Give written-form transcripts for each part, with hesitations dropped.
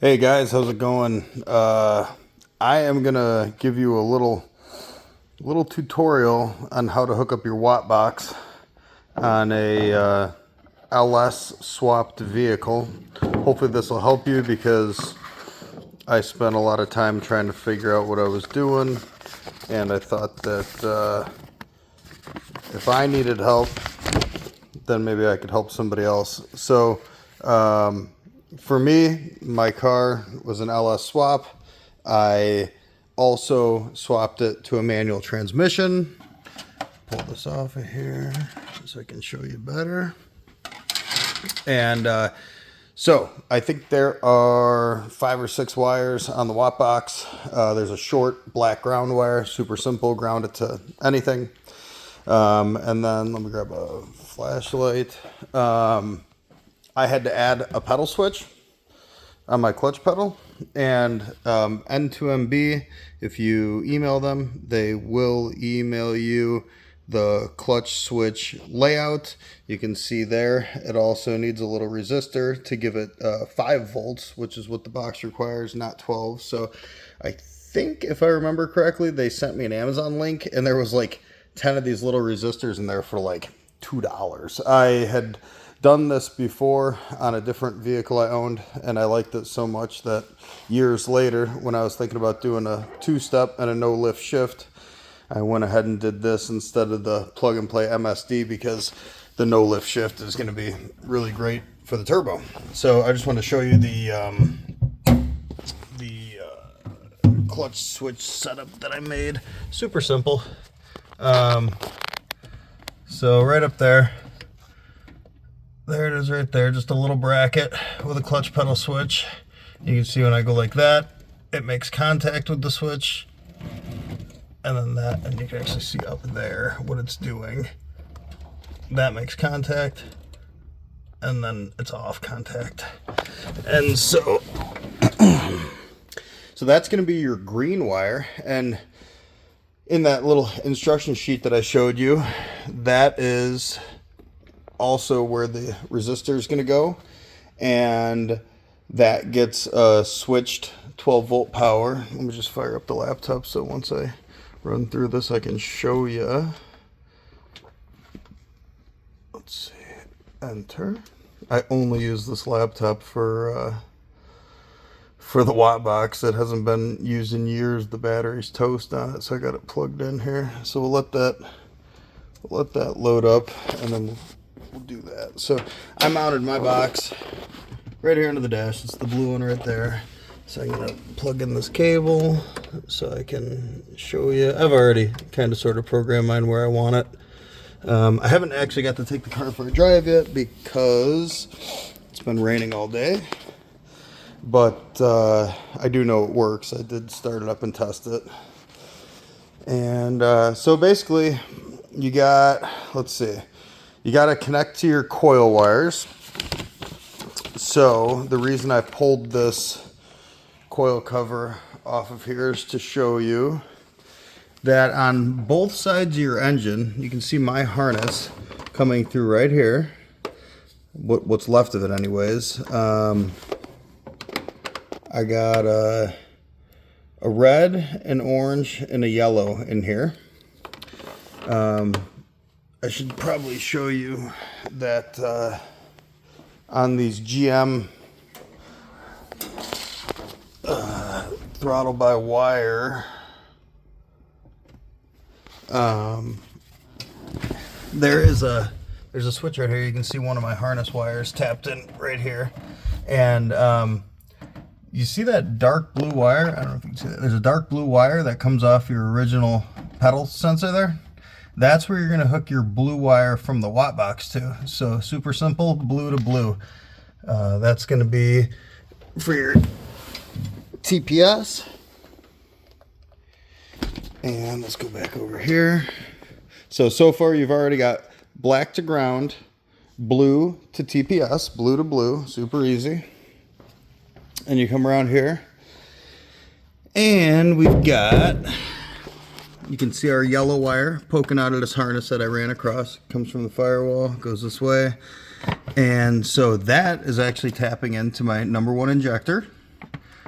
Hey guys, how's it going? I am gonna give you a little tutorial on how to hook up your watt box on a LS swapped vehicle. Hopefully this will help you because I spent a lot of time trying to figure out what I was doing, and I thought that if I needed help, then maybe I could help somebody else. So for me, my car was an LS swap. I also swapped it to a manual transmission. Pull this off of here so I can show you better. And so I think there are 5 or 6 wires on the watt box. There's a short black ground wire, super simple, ground it to anything. And then let me grab a flashlight. I had to add a pedal switch on my clutch pedal, and N2MB, if you email them, they will email you the clutch switch layout. You can see there it also needs a little resistor to give it 5 volts, which is what the box requires, not 12. So I think, if I remember correctly, they sent me an Amazon link and there was like 10 of these little resistors in there for like $2. I had done this before on a different vehicle I owned, and I liked it so much that years later, when I was thinking about doing a 2-step and a no lift shift, I went ahead and did this instead of the plug and play MSD, because the no lift shift is going to be really great for the turbo. So I just want to show you the clutch switch setup that I made. Super simple. So right up there, there it is right there, just a little bracket with a clutch pedal switch. You can see when I go like that, it makes contact with the switch, and then that, and you can actually see up there what it's doing. That makes contact, and then it's off contact. And so, so that's going to be your green wire, and in that little instruction sheet that I showed you, that is also where the resistor is going to go, and that gets switched 12 volt power. Let me just fire up the laptop so once I run through this I can show you. Let's see, enter. I only use this laptop for the watt box. It hasn't been used in years. The battery's toast on it, so I got it plugged in here. So we'll let that load up, and then we'll do that. So I mounted my box right here under the dash. It's the blue one right there. So I'm gonna plug in this cable so I can show you. I've already kind of sort of programmed mine where I want it. I haven't actually got to take the car for a drive yet because it's been raining all day, but I do know it works. I did start it up and test it. And so basically you got, let's see, you got to connect to your coil wires. So the reason I pulled this coil cover off of here is to show you that on both sides of your engine, you can see my harness coming through right here, what's left of it anyways. I got a red, an orange, and a yellow in here. I should probably show you that on these GM throttle by wire, there's a switch right here. You can see one of my harness wires tapped in right here, and you see that dark blue wire? I don't know if you can see that. There's a dark blue wire that comes off your original pedal sensor there. That's where you're going to hook your blue wire from the watt box to. So super simple, blue to blue. That's going to be for your TPS. And let's go back over here. So far you've already got black to ground, blue to TPS, blue to blue, super easy. And you come around here, and we've got, you can see our yellow wire poking out of this harness that I ran across. It comes from the firewall, goes this way. And so that is actually tapping into my number 1 injector.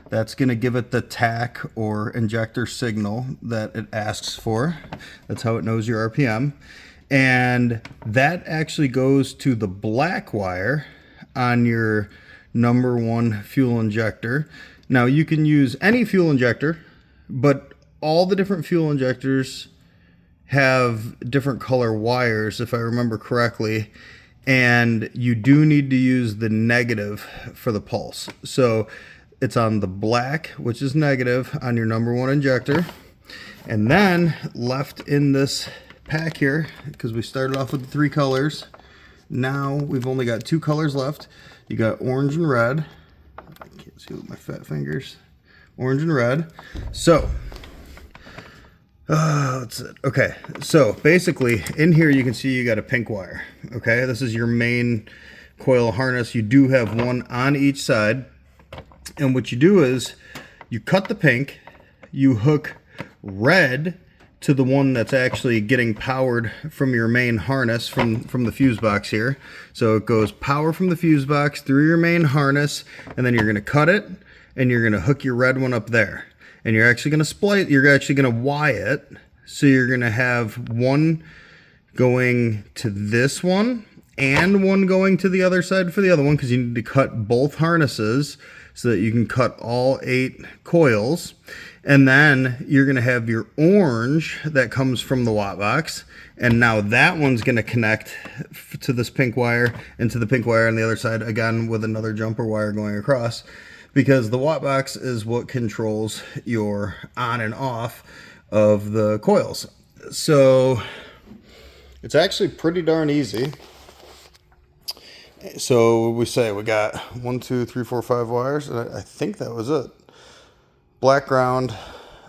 That's going to give it the tach or injector signal that it asks for. That's how it knows your RPM. And that actually goes to the black wire on your #1 fuel injector. Now you can use any fuel injector, but all the different fuel injectors have different color wires, if I remember correctly, and you do need to use the negative for the pulse. So it's on the black, which is negative on your #1 injector, and then left in this pack here, because we started off with the 3 colors, now we've only got 2 colors left. You got orange and red. I can't see with my fat fingers. Orange and red. So that's it. Okay, so basically in here you can see you got a pink wire. Okay, this is your main coil harness. You do have one on each side, and what you do is you cut the pink, you hook red to the one that's actually getting powered from your main harness from the fuse box here. So it goes power from the fuse box through your main harness, and then you're going to cut it and you're going to hook your red one up there. And you're actually going to split, you're actually going to Y it. So you're going to have one going to this one and one going to the other side for the other one, because you need to cut both harnesses so that you can cut all 8 coils. And then you're going to have your orange that comes from the watt box, and now that one's going to connect to this pink wire and to the pink wire on the other side, again with another jumper wire going across, because the watt box is what controls your on and off of the coils. So it's actually pretty darn easy. So we say we got 1, 2, 3, 4, 5 wires, and I think that was it. Black ground,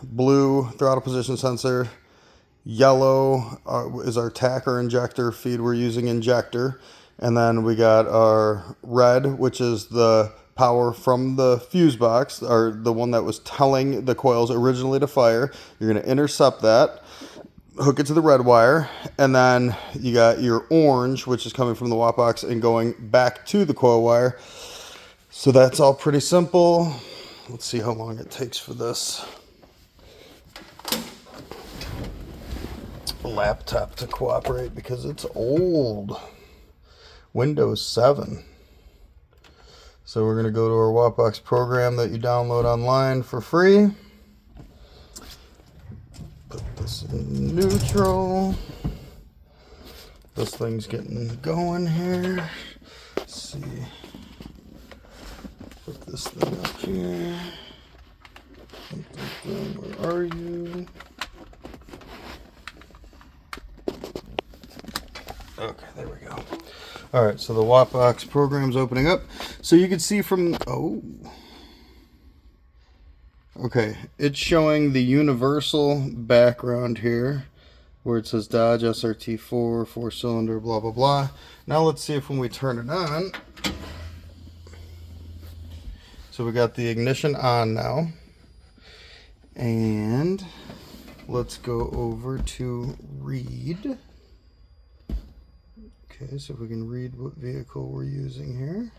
blue throttle position sensor, yellow is our tach or injector feed. We're using injector. And then we got our red, which is the power from the fuse box, or the one that was telling the coils originally to fire. You're going to intercept that, hook it to the red wire, and then you got your orange, which is coming from the watt box and going back to the coil wire. So that's all pretty simple. Let's see how long it takes for this laptop to cooperate, because it's old. Windows 7. So we're going to go to our Wattbox program that you download online for free. Put this in neutral. This thing's getting going here. Let's see. Put this thing up here. Where are you? Okay, there we go. All right, so the Wattbox program's opening up. So you can see from, okay, it's showing the universal background here where it says Dodge SRT4, 4-cylinder, blah, blah, blah. Now let's see if when we turn it on, so we got the ignition on now. And let's go over to read. Okay, so if we can read what vehicle we're using here.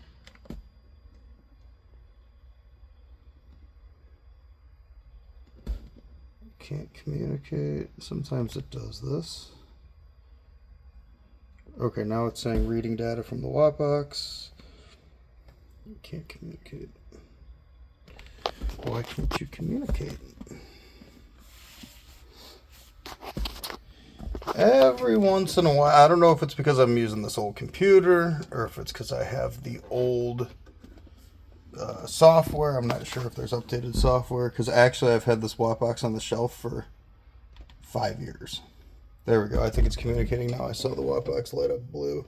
Can't communicate. Sometimes it does this. Okay, now it's saying reading data from the Wattbox. Can't communicate. Why can't you communicate? Every once in a while, I don't know if it's because I'm using this old computer or if it's because I have the old software. I'm not sure if there's updated software, because actually I've had this Wattbox on the shelf for 5 years. There we go. I think it's communicating now. I saw the Wattbox light up blue.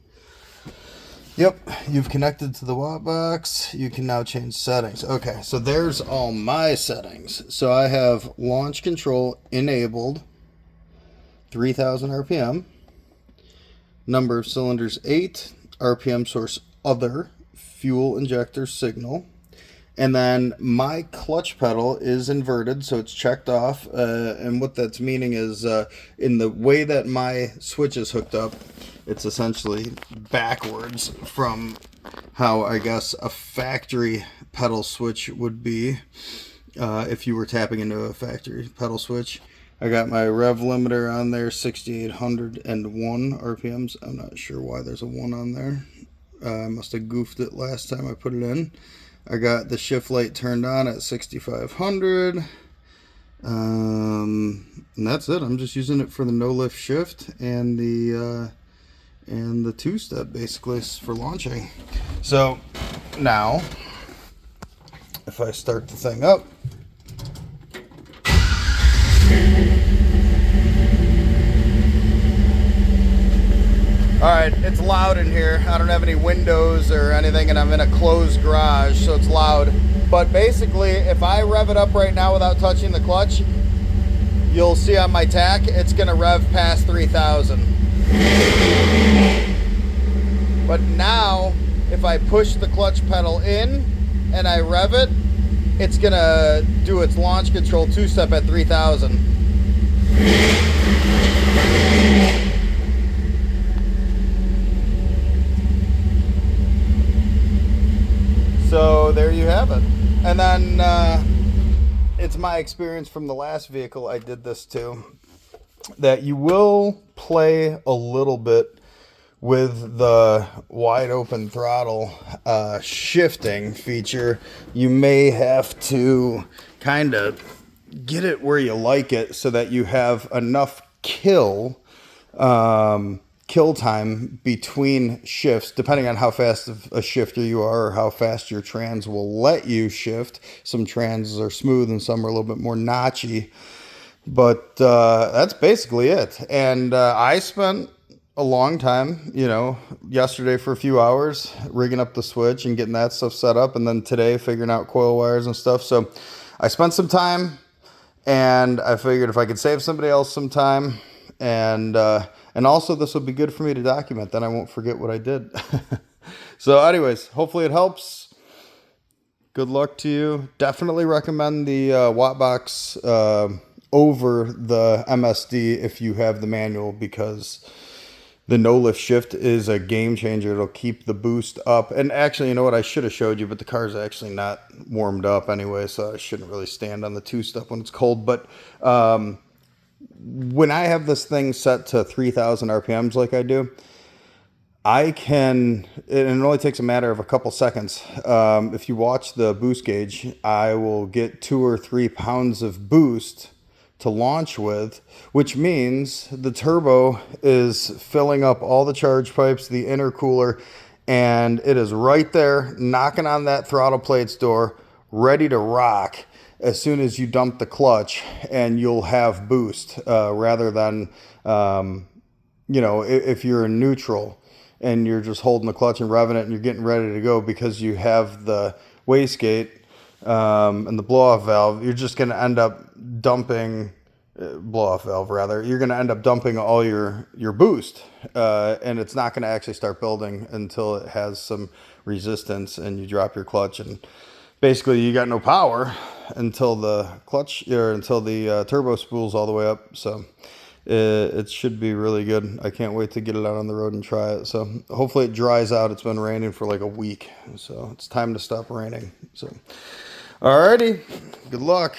Yep, you've connected to the Wattbox. You can now change settings. Okay, so there's all my settings. So I have launch control enabled, 3000 RPM, number of cylinders 8, RPM source other, fuel injector signal, And then my clutch pedal is inverted, so it's checked off. And what that's meaning is in the way that my switch is hooked up, it's essentially backwards from how I guess a factory pedal switch would be if you were tapping into a factory pedal switch. I got my rev limiter on there, 6,801 RPMs. I'm not sure why there's a 1 on there. I must have goofed it last time I put it in. I got the shift light turned on at 6,500. And that's it. I'm just using it for the no lift shift and the two-step basically for launching. So now, if I start the thing up, all right, it's loud in here. I don't have any windows or anything, and I'm in a closed garage, so it's loud. But basically, if I rev it up right now without touching the clutch, you'll see on my tach, it's gonna rev past 3,000. But now, if I push the clutch pedal in and I rev it, it's gonna do its launch control two-step at 3,000. So there you have it. And then it's my experience from the last vehicle I did this to, that you will play a little bit with the wide open throttle shifting feature. You may have to kind of get it where you like it so that you have enough kill time between shifts, depending on how fast of a shifter you are or how fast your trans will let you shift. Some trans are smooth and some are a little bit more notchy, but that's basically it. And I spent a long time, yesterday for a few hours rigging up the switch and getting that stuff set up, and then today figuring out coil wires and stuff. So I spent some time, and I figured if I could save somebody else some time, and also this will be good for me to document, then I won't forget what I did. So anyways, hopefully it helps. Good luck to you. Definitely recommend the Watt Box over the MSD if you have the manual, because the no lift shift is a game changer. It'll keep the boost up. And actually, you know what? I should have showed you, but the car's actually not warmed up anyway, so I shouldn't really stand on the two-step when it's cold. But when I have this thing set to 3,000 RPMs like I do, I can, and it only takes a matter of a couple seconds. If you watch the boost gauge, I will get 2 or 3 pounds of boost to launch with, which means the turbo is filling up all the charge pipes, the intercooler, and it is right there knocking on that throttle plates door, ready to rock as soon as you dump the clutch, and you'll have boost rather than, if you're in neutral and you're just holding the clutch and revving it and you're getting ready to go because you have the wastegate and the blow-off valve, you're just going to end up dumping, blow-off valve rather, you're going to end up dumping all your boost, and it's not going to actually start building until it has some resistance and you drop your clutch, and basically you got no power until the clutch, or until the turbo spools all the way up. So it should be really good. I can't wait to get it out on the road and try it. So hopefully it dries out. It's been raining for like a week, so it's time to stop raining. So alrighty, good luck.